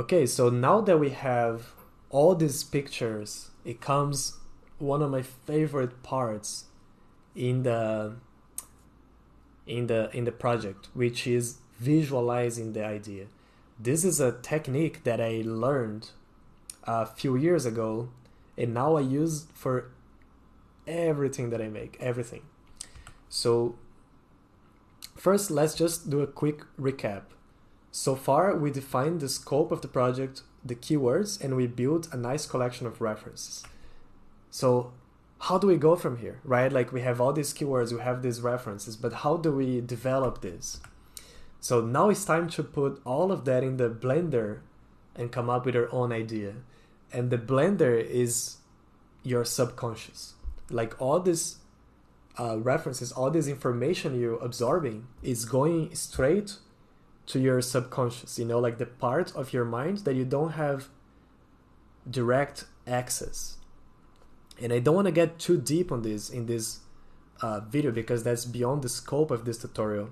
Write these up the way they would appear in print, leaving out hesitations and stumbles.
Okay, so now that we have all these pictures, it comes one of my favorite parts in the project, which is visualizing the idea. This is a technique that I learned a few years ago, and now I use for everything that I make, everything. So first, let's just do a quick recap. So far, we defined the scope of the project, the keywords, and we built a nice collection of references. So how do we go from here, right? Like we have all these keywords, we have these references, but how do we develop this? So now it's time to put all of that in the blender and come up with our own idea. And the blender is your subconscious. Like all these references, all this information you're absorbing is going straight to your subconscious, like the part of your mind that you don't have direct access. And I don't want to get too deep on this in this video because that's beyond the scope of this tutorial.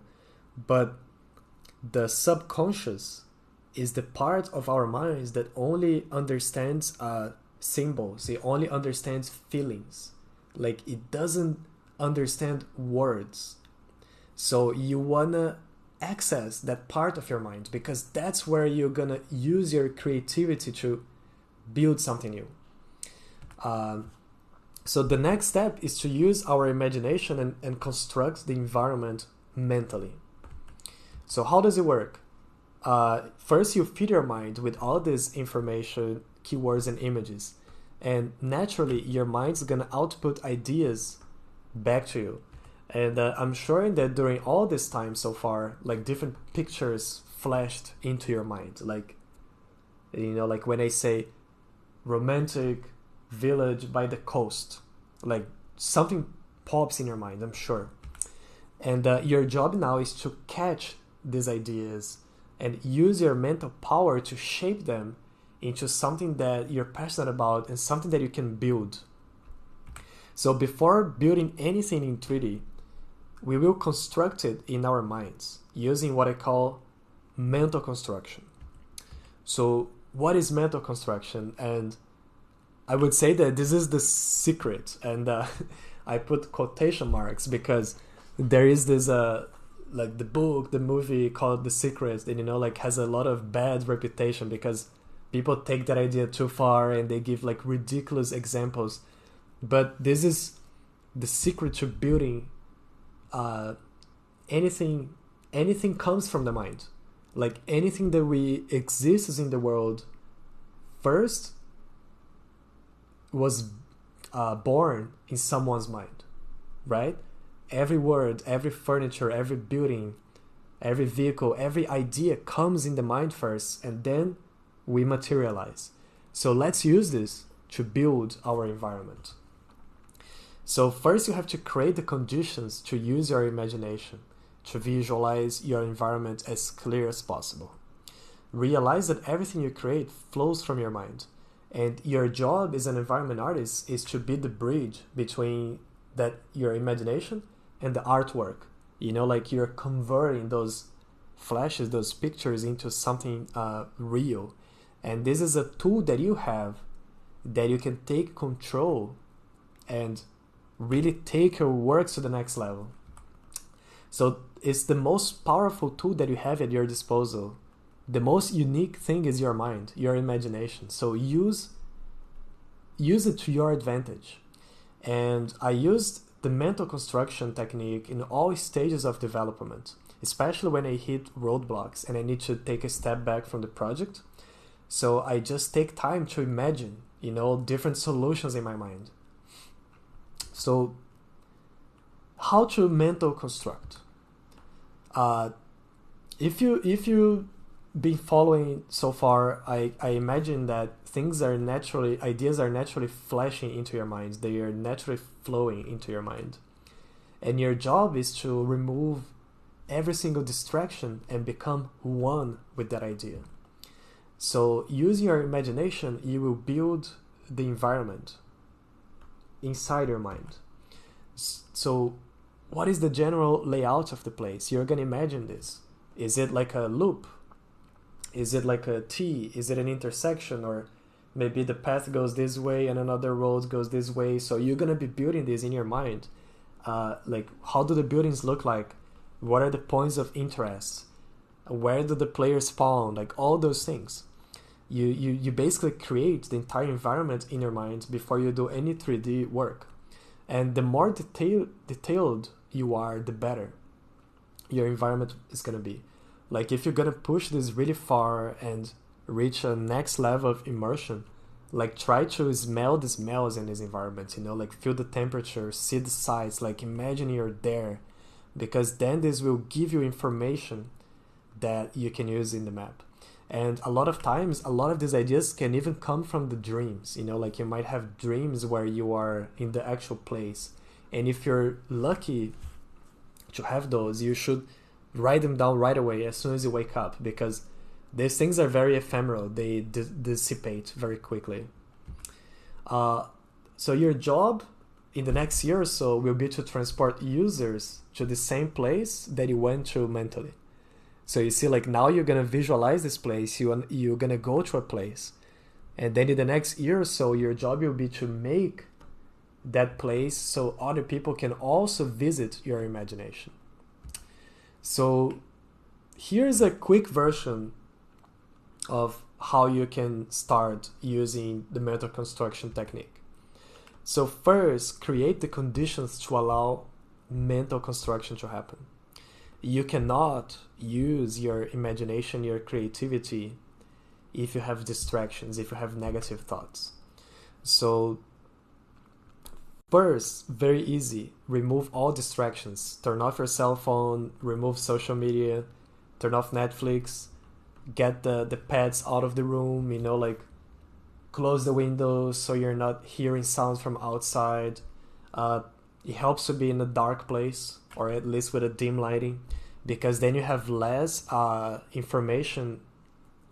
But the subconscious is the part of our minds that only understands symbols. It only understands feelings. Like it doesn't understand words. So you want to access that part of your mind because that's where you're going to use your creativity to build something new. So the next step is to use our imagination and construct the environment mentally. So how does it work? First, you feed your mind with all this information, keywords, and images. And naturally, your mind's going to output ideas back to you. And I'm sure that during all this time so far, like different pictures flashed into your mind. Like, like when I say romantic village by the coast, like something pops in your mind, I'm sure. And your job now is to catch these ideas and use your mental power to shape them into something that you're passionate about and something that you can build. So before building anything in 3D, we will construct it in our minds using what I call mental construction. So what is mental construction? And I would say that this is the secret, and I put quotation marks because there is this like the movie called The Secret, and like has a lot of bad reputation because people take that idea too far and they give like ridiculous examples. But this is the secret to building anything comes from the mind. Like anything that we exists in the world first was born in someone's mind, right? Every word, every furniture, every building, every vehicle, every idea comes in the mind first, and then we materialize. So let's use this to build our environment. So first you have to create the conditions to use your imagination, to visualize your environment as clear as possible. Realize that everything you create flows from your mind. And your job as an environment artist is to be the bridge between that your imagination and the artwork. Like you're converting those flashes, those pictures into something real. And this is a tool that you have that you can take control and really take your work to the next level. So it's the most powerful tool that you have at your disposal. The most unique thing is your mind, your imagination. So use it to your advantage. And I used the mental construction technique in all stages of development, especially when I hit roadblocks and I need to take a step back from the project. So I just take time to imagine, different solutions in my mind. So how to mental construct? If you been following so far, I imagine that ideas are naturally flashing into your mind. They are naturally flowing into your mind. And your job is to remove every single distraction and become one with that idea. So using your imagination, you will build the environment inside your mind. So what is the general layout of the place? You're going to imagine this. Is it like a loop? Is it like a T? Is it an intersection? Or maybe the path goes this way and another road goes this way. So you're gonna be building this in your mind. Like, how do the buildings look like? What are the points of interest? Where do the players spawn? Like, all those things. You basically create the entire environment in your mind before you do any 3D work. And the more detailed you are, the better your environment is going to be. Like, if you're going to push this really far and reach a next level of immersion, like, try to smell the smells in this environment, you know, like, feel the temperature, see the sights, like, imagine you're there, because then this will give you information that you can use in the map. And a lot of times, a lot of these ideas can even come from the dreams, you know, like, you might have dreams where you are in the actual place. And if you're lucky to have those, you should write them down right away as soon as you wake up, because these things are very ephemeral. They dissipate very quickly. So your job in the next year or so will be to transport users to the same place that you went to mentally. So you see, like, now you're going to visualize this place, you're going to go to a place. And then in the next year or so, your job will be to make that place so other people can also visit your imagination. So here's a quick version of how you can start using the mental construction technique. So first, create the conditions to allow mental construction to happen. You cannot use your imagination, your creativity, if you have distractions, if you have negative thoughts. So first, very easy, remove all distractions. Turn off your cell phone, remove social media, turn off Netflix, get the pets out of the room, you know, like, close the windows so you're not hearing sounds from outside. It helps to be in a dark place, or at least with a dim lighting, because then you have less information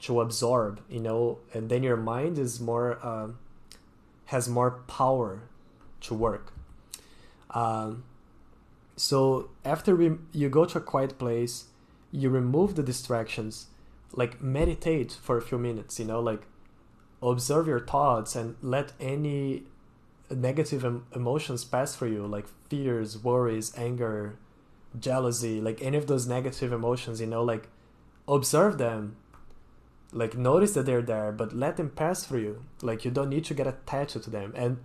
to absorb, you know, and then your mind is more has more power to work. So after you go to a quiet place, you remove the distractions, like, meditate for a few minutes, you know, like, observe your thoughts and let any negative emotions pass for you, like fears, worries, anger, jealousy, like any of those negative emotions, you know, like, observe them, like, notice that they're there, but let them pass through you. Like, you don't need to get attached to them. And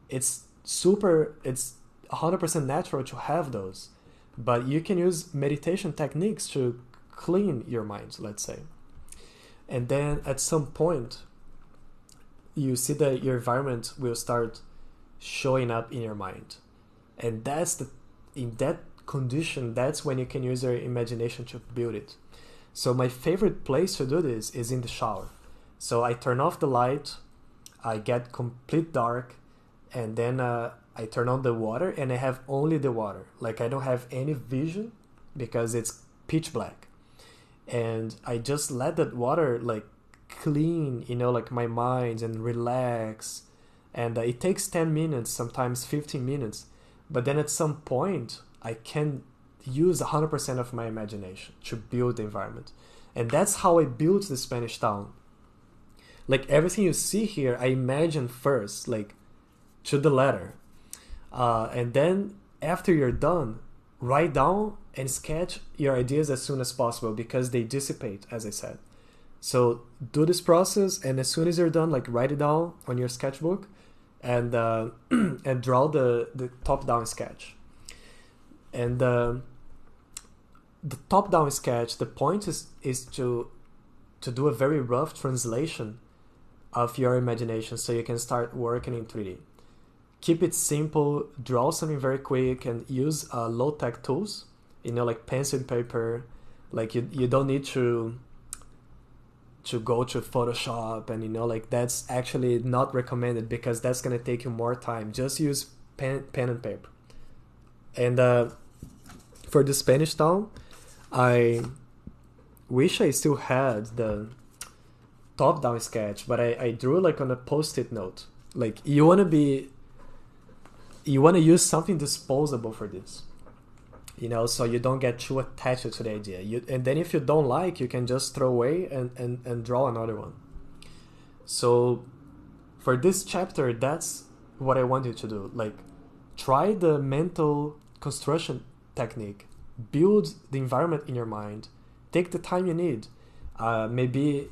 it's 100% natural to have those, but you can use meditation techniques to clean your mind, let's say. And then at some point, you see that your environment will start showing up in your mind. And in that condition, that's when you can use your imagination to build it. So my favorite place to do this is in the shower. So I turn off the light, I get complete dark, and then I turn on the water, and I have only the water. Like, I don't have any vision because it's pitch black. And I just let that water, like, clean, you know, like, my mind, and relax. And it takes 10 minutes, sometimes 15 minutes. But then at some point, I can use 100% of my imagination to build the environment. And that's how I built the Spanish town. Like, everything you see here, I imagine first, like, to the letter. And then after you're done, write down and sketch your ideas as soon as possible, because they dissipate, as I said. So do this process, and as soon as you're done, like, write it down on your sketchbook, and and draw the top-down sketch. And the top-down sketch, the point is to do a very rough translation of your imagination so you can start working in 3D. Keep it simple, draw something very quick, and use low-tech tools, you know, like pencil and paper. Like, you don't need to go to Photoshop, and, you know, like, that's actually not recommended, because that's going to take you more time. Just use pen and paper. And for the Spanish town, I wish I still had the top-down sketch, but I drew, like, on a post-it note. Like, you want to use something disposable for this. so you don't get too attached to the idea. And then if you don't like, you can just throw away and draw another one. So for this chapter, that's what I want you to do. Like, try the mental construction technique, build the environment in your mind, take the time you need. Maybe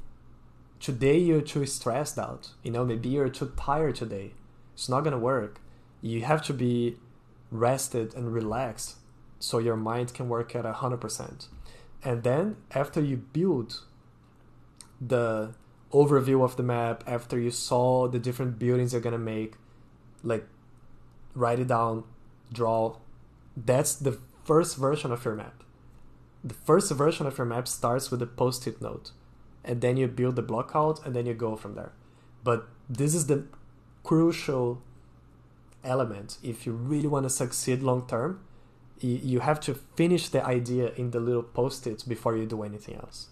today you're too stressed out, maybe you're too tired today. It's not gonna work. You have to be rested and relaxed so your mind can work at 100%. And then after you build the overview of the map, after you saw the different buildings you're gonna make, like, write it down, draw. That's the first version of your map. The first version of your map starts with a post-it note, and then you build the block out, and then you go from there. But this is the crucial element. If you really want to succeed long term, you have to finish the idea in the little post-its before you do anything else.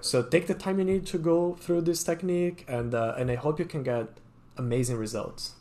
So take the time you need to go through this technique, and I hope you can get amazing results.